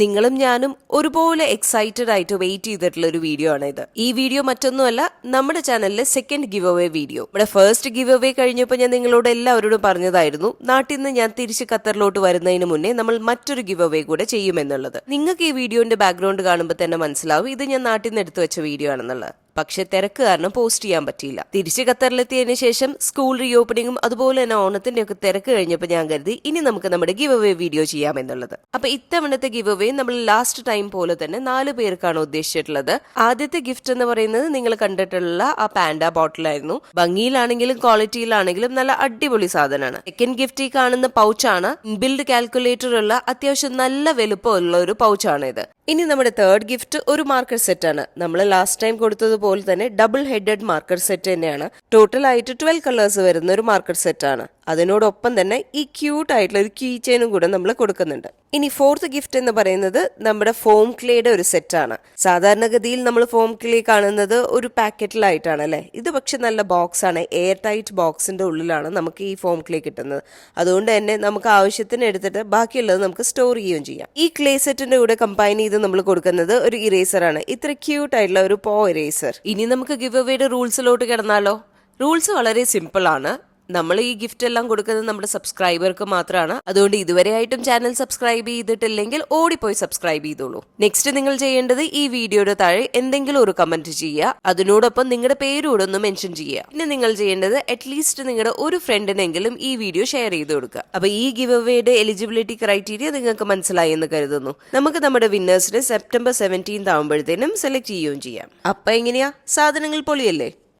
നിങ്ങളും ഞാനും ഒരുപോലെ എക്സൈറ്റഡ് ആയിട്ട് വെയിറ്റ് ചെയ്തിട്ടുള്ള ഒരു വീഡിയോ ആണ് ഇത്. ഈ വീഡിയോ മറ്റൊന്നുമല്ല, നമ്മുടെ ചാനലിലെ സെക്കൻഡ് ഗിവ് അവേ വീഡിയോ. നമ്മുടെ ഫസ്റ്റ് ഗിവ് അവേ കഴിഞ്ഞപ്പോൾ ഞാൻ നിങ്ങളോട് എല്ലാവരോടും പറഞ്ഞതായിരുന്നു, നാട്ടിൽ നിന്ന് ഞാൻ തിരിച്ച് ഖത്തറിലോട്ട് വരുന്നതിന് മുന്നേ നമ്മൾ മറ്റൊരു ഗിവ് അവേ കൂടെ ചെയ്യുമെന്നുള്ളത്. നിങ്ങൾക്ക് ഈ വീഡിയോന്റെ ബാക്ക്ഗ്രൗണ്ട് കാണുമ്പോൾ തന്നെ മനസ്സിലാവും ഇത് ഞാൻ നാട്ടിൽ നിന്ന് എടുത്തു വെച്ച വീഡിയോ ആണെന്നുള്ളത്. പക്ഷെ തിരക്ക് കാരണം പോസ്റ്റ് ചെയ്യാൻ പറ്റിയില്ല. തിരിച്ച് ഖത്തറിലെത്തിയതിനു ശേഷം സ്കൂൾ റീ ഓപ്പണിങ്ങും അതുപോലെ തന്നെ ഓണത്തിന്റെ ഒക്കെ തിരക്ക് കഴിഞ്ഞപ്പോൾ ഞാൻ കരുതി ഇനി നമുക്ക് നമ്മുടെ ഗിവ് അവേ വീഡിയോ ചെയ്യാമെന്നുള്ളത്. അപ്പൊ ഇത്തവണത്തെ ഗിവ് അവേ നമ്മൾ ലാസ്റ്റ് ടൈം പോലെ തന്നെ 4 പേർക്കാണ് ഉദ്ദേശിച്ചിട്ടുള്ളത്. ആദ്യത്തെ ഗിഫ്റ്റ് എന്ന് പറയുന്നത് നിങ്ങൾ കണ്ടിട്ടുള്ള ആ പാൻഡ ബോട്ടിലായിരുന്നു. ഭംഗിയിലാണെങ്കിലും ക്വാളിറ്റിയിലാണെങ്കിലും നല്ല അടിപൊളി സാധനമാണ്. സെക്കൻഡ് ഗിഫ്റ്റ് ഈ കാണുന്ന പൗച്ചാണ്. ഇൻബിൽഡ് കാൽക്കുലേറ്റർ ഉള്ള അത്യാവശ്യം നല്ല വലുപ്പമുള്ള ഒരു പൗച്ചാണ് ഇത്. ഇനി നമ്മുടെ തേർഡ് ഗിഫ്റ്റ് ഒരു മാർക്കർ സെറ്റ് ആണ്. നമ്മൾ ലാസ്റ്റ് ടൈം കൊടുത്തതുപോലെ തന്നെ ഡബിൾ ഹെഡഡ് മാർക്കർ സെറ്റ് തന്നെയാണ്. ടോട്ടൽ ആയിട്ട് 12 കളേഴ്സ് വരുന്ന ഒരു മാർക്കർ സെറ്റ് ആണ്. അതിനോടൊപ്പം തന്നെ ഈ ക്യൂട്ട് ആയിട്ടുള്ള ഒരു കീ ചെയിനും കൂടെ നമ്മൾ കൊടുക്കുന്നുണ്ട്. ഇനി ഫോർത്ത് ഗിഫ്റ്റ് എന്ന് പറയുന്നത് നമ്മുടെ ഫോം ക്ലേയുടെ ഒരു സെറ്റാണ്. സാധാരണഗതിയിൽ നമ്മൾ ഫോം ക്ലേ കാണുന്നത് ഒരു പാക്കറ്റിലായിട്ടാണ് അല്ലെ. ഇത് പക്ഷെ നല്ല ബോക്സ് ആണ്. എയർ ടൈറ്റ് ബോക്സിന്റെ ഉള്ളിലാണ് നമുക്ക് ഈ ഫോം ക്ലേ കിട്ടുന്നത്. അതുകൊണ്ട് തന്നെ നമുക്ക് ആവശ്യത്തിന് എടുത്തിട്ട് ബാക്കിയുള്ളത് നമുക്ക് സ്റ്റോർ ചെയ്യുകയും ചെയ്യാം. ഈ ക്ലേ സെറ്റിന്റെ കൂടെ കമ്പൈൻ ചെയ്ത് നമ്മൾ കൊടുക്കുന്നത് ഒരു ഇറേസർ ആണ്. ഇത്ര ക്യൂട്ട് ആയിട്ടുള്ള ഒരു പോ ഇറേസർ. ഇനി നമുക്ക് ഗിവ് അവേയുടെ റൂൾസിലോട്ട് കിടന്നാലോ? റൂൾസ് വളരെ സിമ്പിൾ ആണ്. നമ്മൾ ഈ ഗിഫ്റ്റ് എല്ലാം കൊടുക്കുന്നത് നമ്മുടെ സബ്സ്ക്രൈബർക്ക് മാത്രമാണ്. അതുകൊണ്ട് ഇതുവരെയായിട്ടും ചാനൽ സബ്സ്ക്രൈബ് ചെയ്തിട്ടില്ലെങ്കിൽ ഓടിപ്പോയി സബ്സ്ക്രൈബ് ചെയ്തോളൂ. നെക്സ്റ്റ് നിങ്ങൾ ചെയ്യേണ്ടത് ഈ വീഡിയോയുടെ താഴെ എന്തെങ്കിലും ഒരു കമന്റ് ചെയ്യുക. അതിനോടൊപ്പം നിങ്ങളുടെ പേരൂടെ ഒന്ന് മെൻഷൻ ചെയ്യുക. പിന്നെ നിങ്ങൾ ചെയ്യേണ്ടത് അറ്റ്ലീസ്റ്റ് നിങ്ങളുടെ ഒരു ഫ്രണ്ടിനെങ്കിലും ഈ വീഡിയോ ഷെയർ ചെയ്ത് കൊടുക്കുക. അപ്പൊ ഈ ഗിവ് അവേയുടെ എലിജിബിലിറ്റി ക്രൈറ്റീരിയ നിങ്ങൾക്ക് മനസ്സിലായി എന്ന് കരുതുന്നു. നമുക്ക് നമ്മുടെ വിന്നേഴ്സിനെ സെപ്റ്റംബർ 17 ആവുമ്പോഴത്തേനും സെലക്ട് ചെയ്യുകയും ചെയ്യാം. അപ്പൊ എങ്ങനെയാ, സാധനങ്ങൾ പൊളിയല്ലേ?